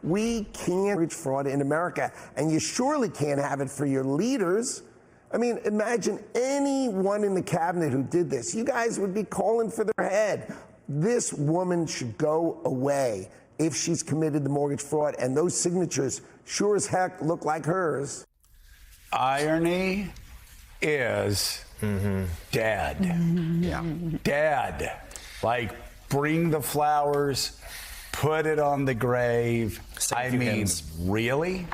We can't mortgage fraud in America, and you surely can't have it for your leaders. I mean, imagine anyone in the cabinet who did this. You guys would be calling for their head. This woman should go away if she's committed the mortgage fraud, and those signatures sure as heck look like hers. Irony is dead. Yeah. Dead. Like, bring the flowers, put it on the grave. I mean, really?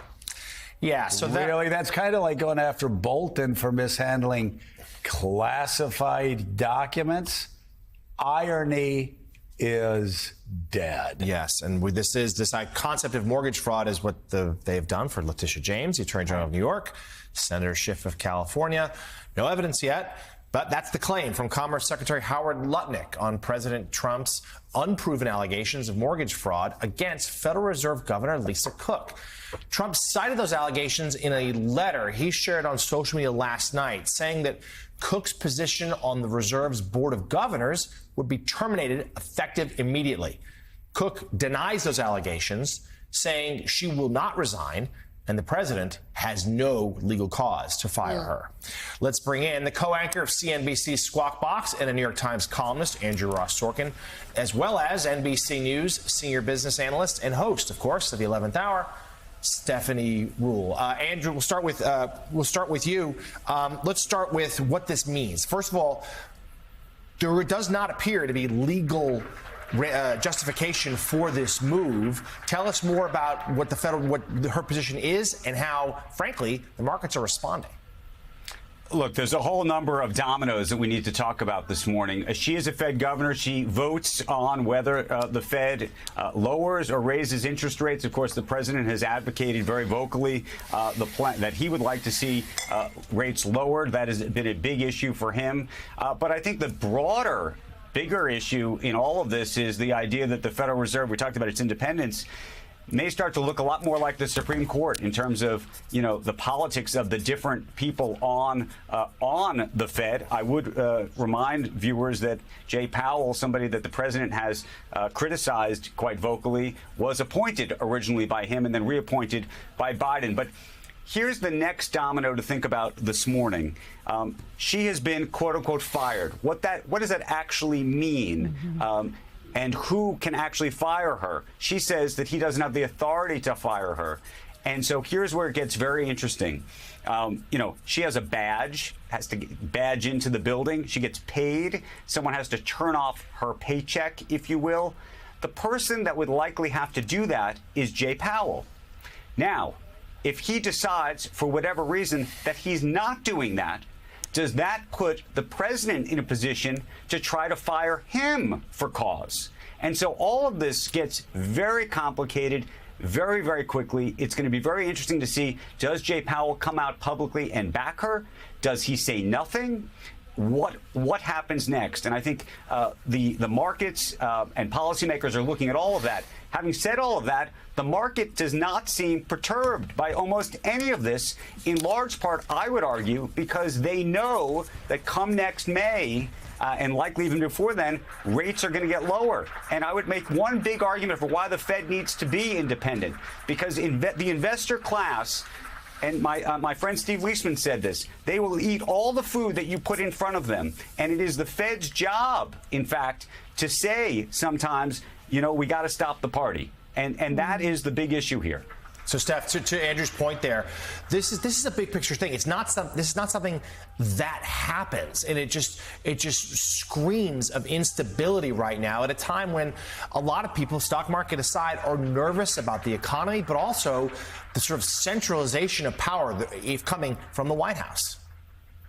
Yeah, so really, that's kind of like going after Bolton for mishandling classified documents. Irony is dead. Yes, and this concept of mortgage fraud is what they have done for Letitia James, the Attorney General of New York, Senator Schiff of California. No evidence yet, but that's the claim from Commerce Secretary Howard Lutnick on President Trump's unproven allegations of mortgage fraud against Federal Reserve Governor Lisa Cook. Trump cited those allegations in a letter he shared on social media last night, saying that Cook's position on the Reserve's Board of Governors would be terminated effective immediately. Cook denies those allegations, saying she will not resign, and the president has no legal cause to fire her. Let's bring in the co-anchor of CNBC's Squawk Box and a New York Times columnist, Andrew Ross Sorkin, as well as NBC News senior business analyst and host, of course, of the 11th Hour, Stephanie Ruhle. Andrew, we'll start with you. Let's start with what this means. First of all, there does not appear to be legal justification for this move. Tell us more about what her position is and how, frankly, the markets are responding. Look, there's a whole number of dominoes that we need to talk about this morning. She is a Fed governor. She votes on whether the Fed lowers or raises interest rates. Of course, the president has advocated very vocally the plan that he would like to see rates lowered. That has been a big issue for him. But I think the bigger issue in all of this is the idea that the Federal Reserve, we talked about its independence, may start to look a lot more like the Supreme Court in terms of, the politics of the different people on the Fed. I would remind viewers that Jay Powell, somebody that the president has criticized quite vocally, was appointed originally by him and then reappointed by Biden. But here's the next domino to think about this morning. She has been, quote unquote, fired. What does that actually mean? And who can actually fire her? She says that he doesn't have the authority to fire her. And so here's where it gets very interesting. She has a badge, has to badge into the building. She gets paid. Someone has to turn off her paycheck, if you will. The person that would likely have to do that is Jay Powell. Now, if he decides, for whatever reason, that he's not doing that, does that put the president in a position to try to fire him for cause? And so all of this gets very complicated very, very quickly. It's going to be very interesting to see, does Jay Powell come out publicly and back her? Does he say nothing? What happens next? And I think the markets and policymakers are looking at all of that. Having said all of that, the market does not seem perturbed by almost any of this, in large part, I would argue, because they know that come next May, and likely even before then, rates are going to get lower. And I would make one big argument for why the Fed needs to be independent, because the investor class, and my friend Steve Leisman said this, they will eat all the food that you put in front of them. And it is the Fed's job, in fact, to say sometimes, we got to stop the party. And that is the big issue here. So, Steph, to Andrew's point there, this is a big picture thing. This is not something that happens, and it just screams of instability right now at a time when a lot of people, stock market aside, are nervous about the economy, but also the sort of centralization of power coming from the White House.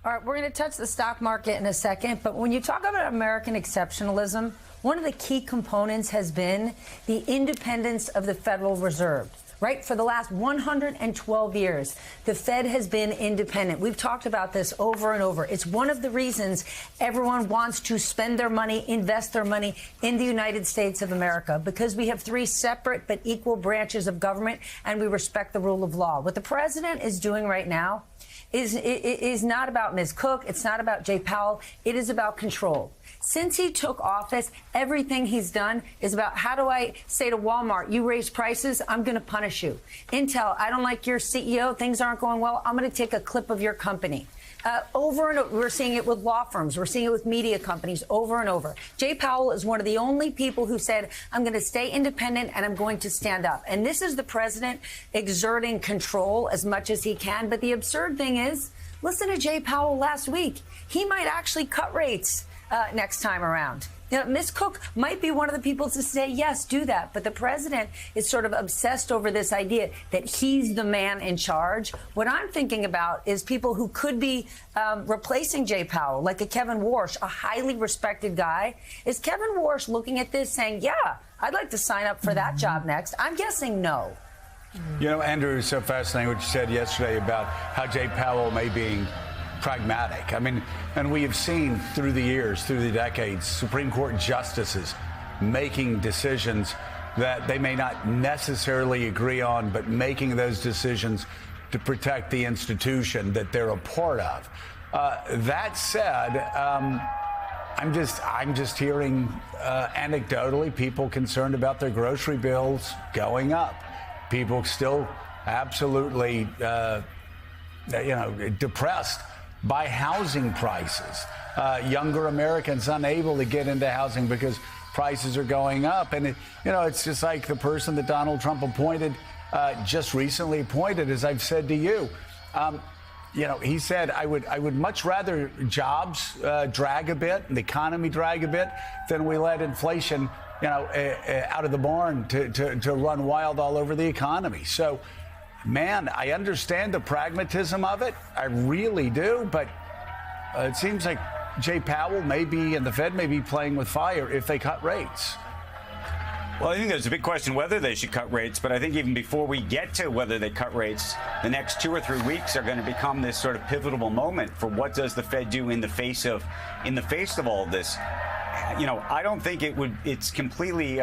All right, we're going to touch the stock market in a second, but when you talk about American exceptionalism, one of the key components has been the independence of the Federal Reserve. Right? For the last 112 years, the Fed has been independent. We've talked about this over and over. It's one of the reasons everyone wants to spend their money, invest their money in the United States of America, because we have three separate but equal branches of government and we respect the rule of law. What the president is doing right now is not about Ms. Cook. It's not about Jay Powell. It is about control. Since he took office, everything he's done is about how do I say to Walmart, you raise prices, I'm going to punish you. Intel, I don't like your CEO, things aren't going well, I'm going to take a clip of your company. Over and over, we're seeing it with law firms. We're seeing it with media companies over and over. Jay Powell is one of the only people who said, I'm going to stay independent and I'm going to stand up. And this is the president exerting control as much as he can. But the absurd thing is, listen to Jay Powell last week. He might actually cut rates next time around. You know, Ms. Cook might be one of the people to say, yes, do that. But the president is sort of obsessed over this idea that he's the man in charge. What I'm thinking about is people who could be replacing Jay Powell, like a Kevin Warsh, a highly respected guy. Is Kevin Warsh looking at this saying, yeah, I'd like to sign up for that job next? I'm guessing no. You know, Andrew, it's so fascinating what you said yesterday about how Jay Powell may be pragmatic. I mean, and we have seen through the years, through the decades, Supreme Court justices making decisions that they may not necessarily agree on, but making those decisions to protect the institution that they're a part of. That said, I'm just hearing anecdotally people concerned about their grocery bills going up. People still absolutely, depressed by housing prices. Younger Americans unable to get into housing because prices are going up. And, it's just like the person that Donald Trump appointed, just recently appointed, as I've said to you. He said, I would much rather jobs drag a bit and the economy drag a bit than we let inflation, out of the barn to run wild all over the economy. So, man, I understand the pragmatism of it. I really do. But it seems like Jay Powell and the Fed may be playing with fire if they cut rates. Well, I think there's a big question whether they should cut rates. But I think even before we get to whether they cut rates, the next 2 or 3 weeks are going to become this sort of pivotal moment for what does the Fed do in the face of all of this. I don't think it's completely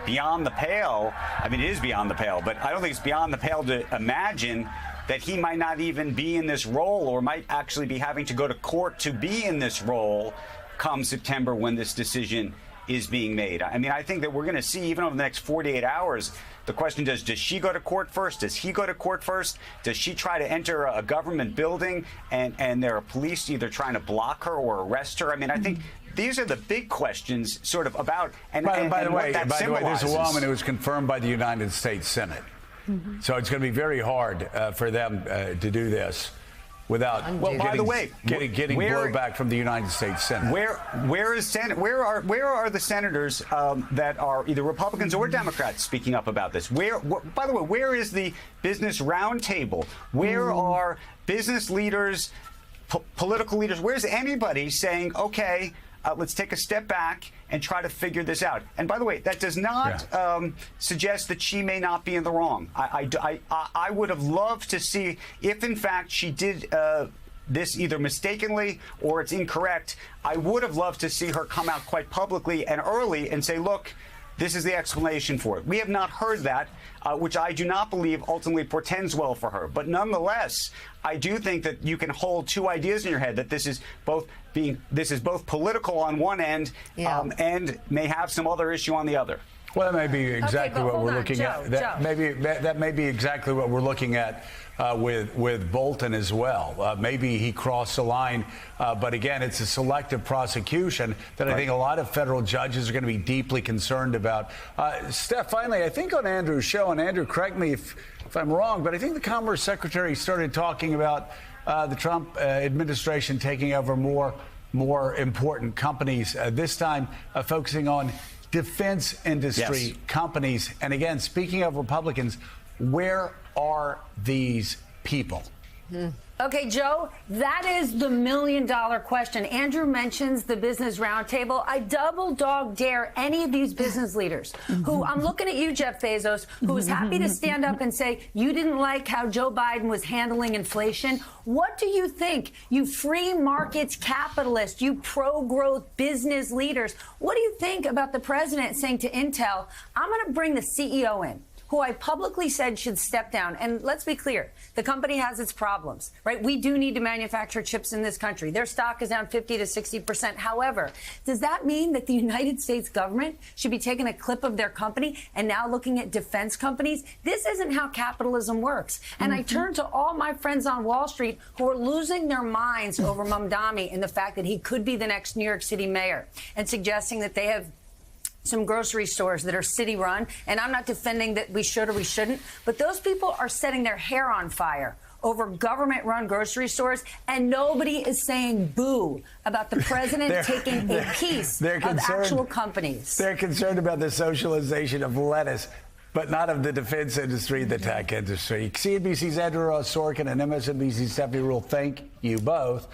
beyond the pale. I mean, it is beyond the pale, but I don't think it's beyond the pale to imagine that he might not even be in this role or might actually be having to go to court to be in this role come September when this decision is being made. I mean, I think that we're going to see even over the next 48 hours, the question does she go to court first? Does he go to court first? Does she try to enter a government building and there are police either trying to block her or arrest her? I mean, I think these are the big questions sort of about by the way, there's a woman who was confirmed by the United States Senate. Mm-hmm. So it's going to be very hard for them to do this without getting blowback from the United States Senate. Where are the senators that are either Republicans or Democrats speaking up about this? By the way, where is the business roundtable? Where are business leaders, political leaders? Where's anybody saying, okay, let's take a step back and try to figure this out? And by the way, that does not suggest that she may not be in the wrong. I would have loved to see if, in fact, she did this either mistakenly or it's incorrect. I would have loved to see her come out quite publicly and early and say, look, this is the explanation for it. We have not heard that, which I do not believe ultimately portends well for her. But nonetheless, I do think that you can hold two ideas in your head, that this is both political on one end and may have some other issue on the other. Well, that may be exactly what we're looking at. That may be exactly what we're looking at with Bolton as well. Maybe he crossed the line, but again, it's a selective prosecution that I think a lot of federal judges are going to be deeply concerned about. Steph, finally, I think on Andrew's show, and Andrew, correct me if I'm wrong, but I think the Commerce Secretary started talking about the Trump administration taking over more important companies, this time focusing on defense industry companies. And again, speaking of Republicans, where are these people? Okay, Joe, that is the million-dollar question. Andrew mentions the Business Roundtable. I double dog dare any of these business leaders who, I'm looking at you, Jeff Bezos, who was happy to stand up and say, you didn't like how Joe Biden was handling inflation. What do you think, you free markets capitalists, you pro-growth business leaders? What do you think about the president saying to Intel, I'm going to bring the CEO in, who I publicly said should step down. And let's be clear, the company has its problems, right? We do need to manufacture chips in this country. Their stock is down 50 to 60%. However, does that mean that the United States government should be taking a clip of their company and now looking at defense companies? This isn't how capitalism works. And I turn to all my friends on Wall Street who are losing their minds over Mamdani and the fact that he could be the next New York City mayor, and suggesting that they have some grocery stores that are city run. And I'm not defending that we should or we shouldn't, but those people are setting their hair on fire over government run grocery stores, and nobody is saying boo about the president taking a piece of actual companies. They're concerned about the socialization of lettuce, but not of the defense industry, the tech industry. CNBC's Andrew Ross Sorkin and MSNBC's Stephanie Ruhle, thank you both.